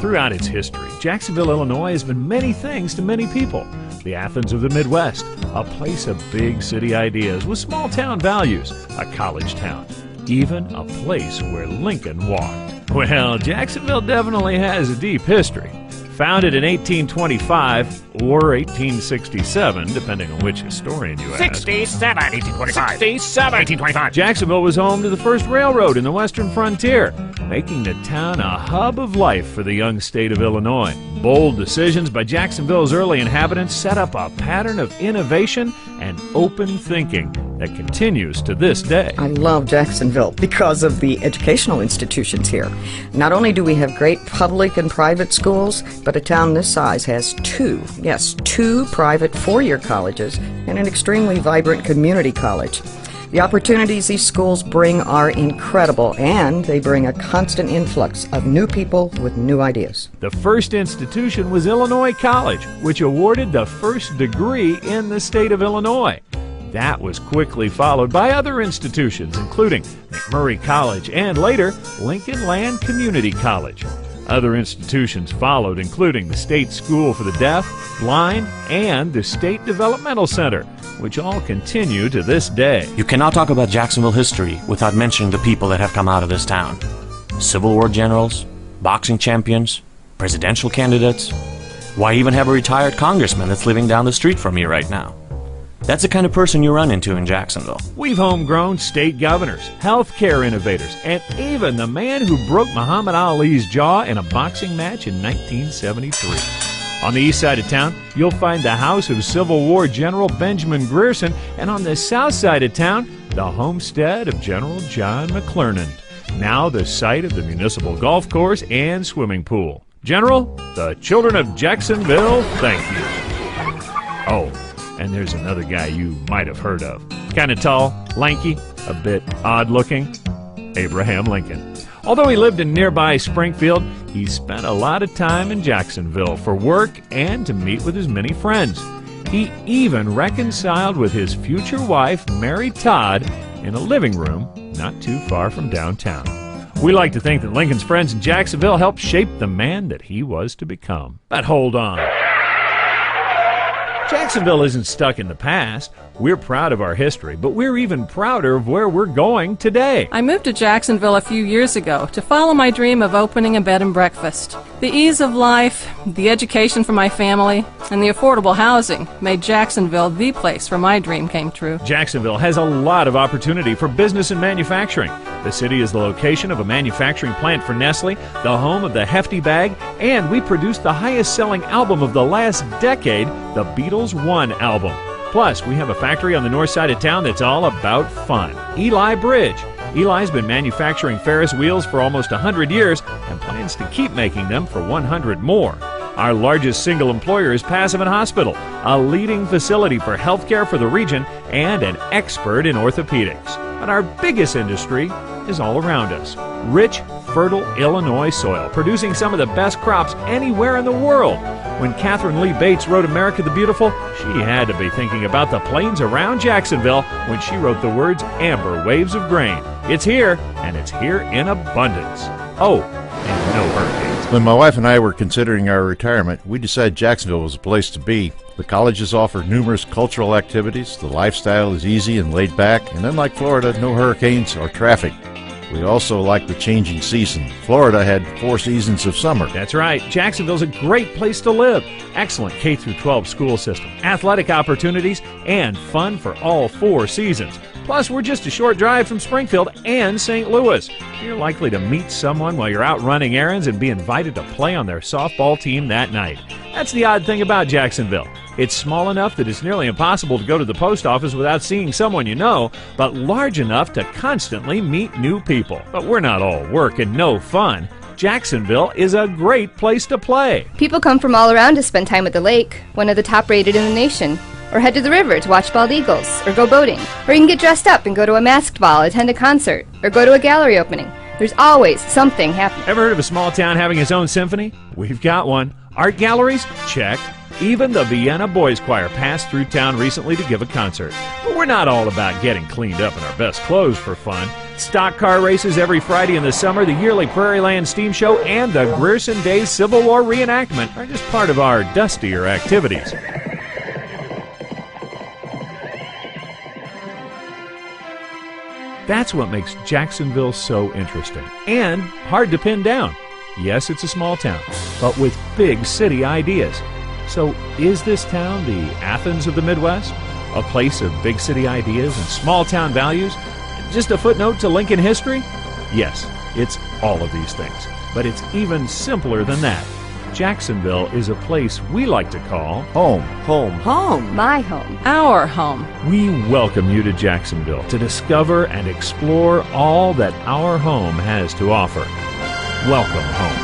Throughout its history, Jacksonville, Illinois has been many things to many people. The Athens of the Midwest, a place of big city ideas with small town values, a college town, even a place where Lincoln walked. Well, Jacksonville definitely has a deep history. Founded in 1825 or 1867, depending on which historian you ask. 67, 1825. 67, 1825. Jacksonville was home to the first railroad in the western frontier, making the town a hub of life for the young state of Illinois. Bold decisions by Jacksonville's early inhabitants set up a pattern of innovation and open thinking that continues to this day. I love Jacksonville because of the educational institutions here. Not only do we have great public and private schools, but a town this size has two private four-year colleges and an extremely vibrant community college. The opportunities these schools bring are incredible, and they bring a constant influx of new people with new ideas. The first institution was Illinois College, which awarded the first degree in the state of Illinois. That was quickly followed by other institutions, including McMurray College and later Lincoln Land Community College. Other institutions followed, including the State School for the Deaf, Blind, and the State Developmental Center, which all continue to this day. You cannot talk about Jacksonville history without mentioning the people that have come out of this town. Civil War generals, boxing champions, presidential candidates. Why even have a retired congressman that's living down the street from me right now? That's the kind of person you run into in Jacksonville. We've homegrown state governors, healthcare innovators, and even the man who broke Muhammad Ali's jaw in a boxing match in 1973. On the east side of town, you'll find the house of Civil War General Benjamin Grierson, and on the south side of town, the homestead of General John McClernand, now the site of the municipal golf course and swimming pool. General, the children of Jacksonville thank you. Oh, and there's another guy you might have heard of. Kind of tall, lanky, a bit odd-looking. Abraham Lincoln. Although he lived in nearby Springfield, he spent a lot of time in Jacksonville for work and to meet with his many friends. He even reconciled with his future wife, Mary Todd, in a living room not too far from downtown. We like to think that Lincoln's friends in Jacksonville helped shape the man that he was to become. But hold on. Jacksonville isn't stuck in the past. We're proud of our history, but we're even prouder of where we're going today. I moved to Jacksonville a few years ago to follow my dream of opening a bed and breakfast. The ease of life, the education for my family, and the affordable housing made Jacksonville the place where my dream came true. Jacksonville has a lot of opportunity for business and manufacturing. The city is the location of a manufacturing plant for Nestle, the home of the Hefty Bag, and we produced the highest-selling album of the last decade, the Beatles' One album. Plus, we have a factory on the north side of town that's all about fun. Eli Bridge. Eli's been manufacturing Ferris wheels for almost 100 years and plans to keep making them for 100 more. Our largest single employer is Passavant Hospital, a leading facility for healthcare for the region and an expert in orthopedics. But our biggest industry is all around us. Rich, fertile Illinois soil, producing some of the best crops anywhere in the world. When Catherine Lee Bates wrote America the Beautiful, she had to be thinking about the plains around Jacksonville when she wrote the words Amber Waves of Grain. It's here, and it's here in abundance. Oh, and no hurricanes. When my wife and I were considering our retirement, we decided Jacksonville was a place to be. The colleges offer numerous cultural activities, the lifestyle is easy and laid back, and unlike Florida, no hurricanes or traffic. We also like the changing season. Florida had 4 seasons of summer. That's right. Jacksonville's a great place to live. Excellent K-12 school system, athletic opportunities, and fun for all 4 seasons. Plus, we're just a short drive from Springfield and St. Louis. You're likely to meet someone while you're out running errands and be invited to play on their softball team that night. That's the odd thing about Jacksonville. It's small enough that it's nearly impossible to go to the post office without seeing someone you know, but large enough to constantly meet new people. But we're not all work and no fun. Jacksonville is a great place to play. People come from all around to spend time at the lake, one of the top rated in the nation. Or head to the river to watch bald eagles, or go boating. Or you can get dressed up and go to a masked ball, attend a concert, or go to a gallery opening. There's always something happening. Ever heard of a small town having its own symphony? We've got one. Art galleries? Check. Even the Vienna Boys Choir passed through town recently to give a concert. But we're not all about getting cleaned up in our best clothes for fun. Stock car races every Friday in the summer, the yearly Prairie Land Steam Show, and the Grierson Days Civil War reenactment are just part of our dustier activities. That's what makes Jacksonville so interesting and hard to pin down. Yes, it's a small town, but with big city ideas. So is this town the Athens of the Midwest? A place of big city ideas and small town values? Just a footnote to Lincoln history? Yes, it's all of these things. But it's even simpler than that. Jacksonville is a place we like to call home. Home. Home. My home. Our home. We welcome you to Jacksonville to discover and explore all that our home has to offer. Welcome home.